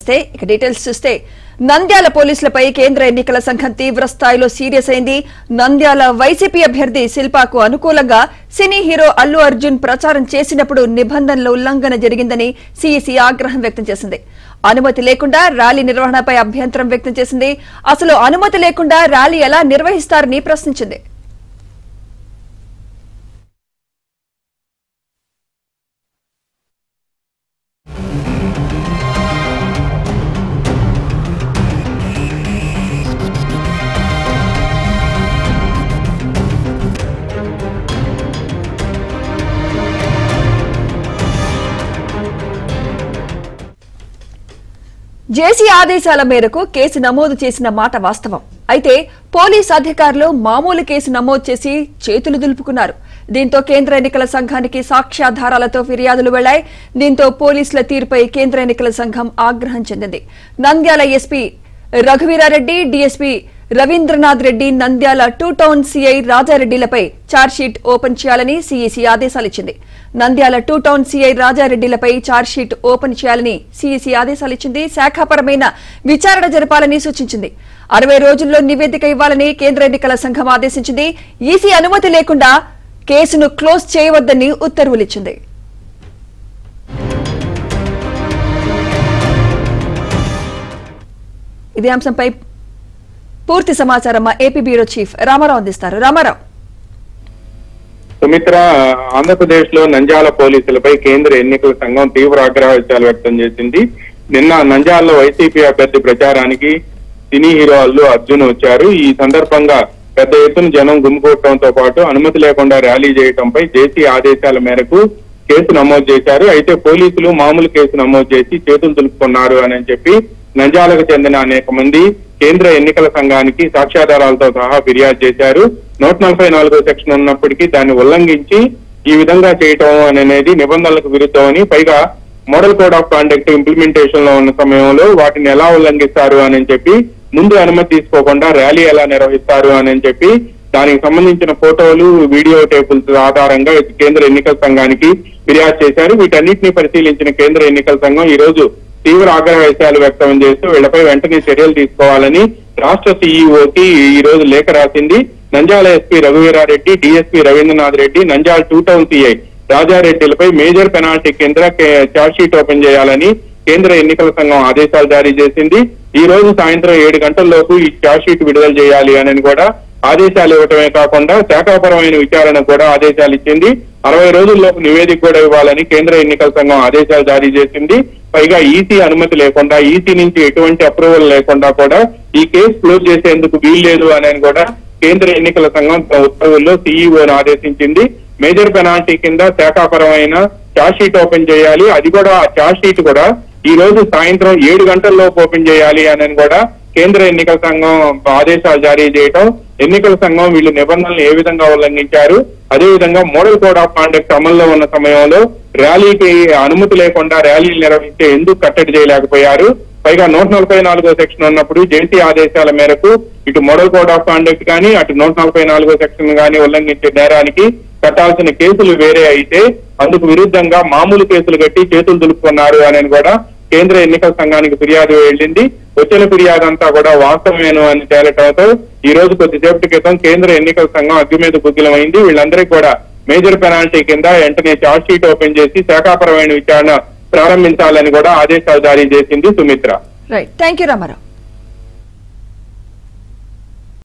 చేస్తే ఇక డీటెయిల్స్ చూస్తే నంద్యాల పోలీసులపై కేంద్ర ఎన్నికల సంఘం తీవ్ర స్థాయిలో సీరియస్ అయింది. నంద్యాల వైసీపీ అభ్యర్థి శిల్పాకు అనుకూలంగా సినీ హీరో అల్లు అర్జున్ ప్రచారం చేసినప్పుడు నిబంధనల ఉల్లంఘన జరిగిందని సీఈసీ ఆగ్రహం వ్యక్తం చేసింది. అనుమతి లేకుండా ర్యాలీ నిర్వహణపై అభ్యంతరం వ్యక్తం చేసింది. అసలు అనుమతి లేకుండా ర్యాలీ ఎలా నిర్వహిస్తారని ప్రశ్నించింది. జేసీ ఆదేశాల మేరకు కేసు నమోదు చేసిన మాట వాస్తవం. అయితే పోలీస్ అధికారులు మామూలు కేసు నమోదు చేసి చేతులు దులుపుకున్నారు. దీంతో కేంద్ర ఎన్నికల సంఘానికి సాక్ష్యాధారాలతో ఫిర్యాదులు వెళ్లాయి. దీంతో పోలీసుల తీరుపై కేంద్ర ఎన్నికల సంఘం ఆగ్రహం చెందింది. Nandyal SP Raghuveerareddy, DSP Ravindranath Reddy, Nandyal 2 town CI రాజారెడ్డిలపై ఛార్జ్షీట్ ఓపెన్ చేయాలని సీఈసీ ఆదేశాలిచ్చింది. నంద్యాల 2 టౌన్ సీఐ రాజారెడ్డిలపై ఛార్జ్షీట్ ఓపెన్ చేయాలని సీఈసీ ఆదేశాలిచ్చింది. శాఖాపరమైన విచారణ జరపాలని సూచించింది. 60 రోజుల్లో నివేదిక ఇవ్వాలని కేంద్ర ఎన్నికల సంఘం ఆదేశించింది. ఈసీ అనుమతి లేకుండా కేసును క్లోజ్ చేయవద్దని ఉత్తర్వులిచ్చింది. ఇదే అంశంపై పూర్తి సమాచారం మా ఏపీ బ్యూరో చీఫ్ రామారావు అందిస్తారు. రామారావు. సుమిత్ర, ఆంధ్రప్రదేశ్ లో నంద్యాల పోలీసులపై కేంద్ర ఎన్నికల సంఘం తీవ్ర ఆగ్రహాలు వ్యక్తం చేసింది. నిన్న నంద్యాలలో వైసీపీ అభ్యర్థి ప్రచారానికి సినీ హీరో అల్లు అర్జున్ వచ్చారు. ఈ సందర్భంగా పెద్ద ఎత్తున జనం గుమికూడటంతో పాటు అనుమతి లేకుండా ర్యాలీ చేయడంపై జేసీ ఆదేశాల మేరకు కేసు నమోదు చేశారు. అయితే పోలీసులు మామూలు కేసు నమోదు చేసి చేతులు దులుపుకున్నారు అని చెప్పి నంద్యాలకు చెందిన అనేక మంది కేంద్ర ఎన్నికల సంఘానికి సాక్ష్యాధారాలతో సహా ఫిర్యాదు చేశారు. 144 సెక్షన్ ఉన్నప్పటికీ దాన్ని ఉల్లంఘించి ఈ విధంగా చేయటం అనేది నిబంధనలకు విరుద్ధమని, పైగా model code of conduct implementation లో ఉన్న సమయంలో వాటిని ఎలా ఉల్లంఘిస్తారు అని చెప్పి ముందు అనుమతి తీసుకోకుండా ర్యాలీ ఎలా నిర్వహిస్తారు అని చెప్పి దానికి సంబంధించిన ఫోటోలు, వీడియో టేపుల ఆధారంగా కేంద్ర ఎన్నికల సంఘానికి ఫిర్యాదు చేశారు. వీటన్నిటిని పరిశీలించిన కేంద్ర ఎన్నికల సంఘం ఈ రోజు తీవ్ర ఆగ్రహాలు వ్యక్తం చేస్తూ వీళ్లపై వెంటనే చర్యలు తీసుకోవాలని రాష్ట్ర సీఈఓకి ఈ రోజు లేఖ రాసింది. Nandyal SP Raghuveerareddy, DSP Ravindranath Reddy, Nandyal 2 town CI రాజారెడ్డిలపై మేజర్ పెనాల్టీ కింద ఛార్జ్షీట్ ఓపెన్ చేయాలని కేంద్ర ఎన్నికల సంఘం ఆదేశాలు జారీ చేసింది. ఈ రోజు సాయంత్రం 7 గంటల్లోపు ఈ ఛార్జ్షీట్ విడుదల చేయాలి అని కూడా ఆదేశాలు ఇవ్వటమే కాకుండా శాఖాపరమైన విచారణ కూడా ఆదేశాలు ఇచ్చింది. 60 రోజుల్లోపు నివేదిక కూడా ఇవ్వాలని కేంద్ర ఎన్నికల సంఘం ఆదేశాలు జారీ చేసింది. పైగా ఈసీ అనుమతి లేకుండా, ఈసీ నుంచి ఎటువంటి అప్రూవల్ లేకుండా కూడా ఈ కేసు క్లోజ్ చేసేందుకు వీల్లేదు అని కూడా కేంద్ర ఎన్నికల సంఘం ఉత్తర్వుల్లో సీఈఓను ఆదేశించింది. మేజర్ పెనాల్టీ కింద శాఖాపరమైన ఛార్జ్షీట్ ఓపెన్ చేయాలి. అది కూడా ఆ ఛార్జ్షీట్ కూడా ఈ రోజు సాయంత్రం 7 గంటల్లోపు ఓపెన్ చేయాలి అని కూడా కేంద్ర ఎన్నికల సంఘం ఆదేశాలు జారీ చేయటం, ఎన్నికల సంఘం వీళ్ళు నిబంధనలు ఏ విధంగా ఉల్లంఘించారు, అదేవిధంగా మోడల్ కోడ్ ఆఫ్ కాండక్ట్ అమల్లో ఉన్న సమయంలో ర్యాలీకి అనుమతి లేకుండా ర్యాలీలు నిర్వహించే ఎందుకు కట్టడి చేయలేకపోయారు, పైగా 144 సెక్షన్ ఉన్నప్పుడు జేసీ ఆదేశాల మేరకు ఇటు మోడల్ కోడ్ ఆఫ్ కాండక్ట్ కానీ అటు 144 సెక్షన్ కానీ ఉల్లంఘించే నేరానికి కట్టాల్సిన కేసులు వేరే అయితే అందుకు విరుద్ధంగా మామూలు కేసులు కట్టి చేతులు దులుపుకున్నారు అని కూడా కేంద్ర ఎన్నికల సంఘానికి ఫిర్యాదు వెళ్ళింది. వచ్చిన ఫిర్యాదు అంతా కూడా వాస్తవమేను అని తేలటంతో ఈ రోజు కొద్దిసేపటి క్రితం కేంద్ర ఎన్నికల సంఘం అగ్గి మీద గుగ్గిలమైంది. వీళ్ళందరికీ కూడా మేజర్ పెనాల్టీ కింద వెంటనే ఛార్జ్షీట్ ఓపెన్ చేసి శాఖాపరమైన విచారణ ప్రారంభించాలని కూడా ఆదేశాలు జారీ చేసింది. Sumitra. Right, thank you Ramarao.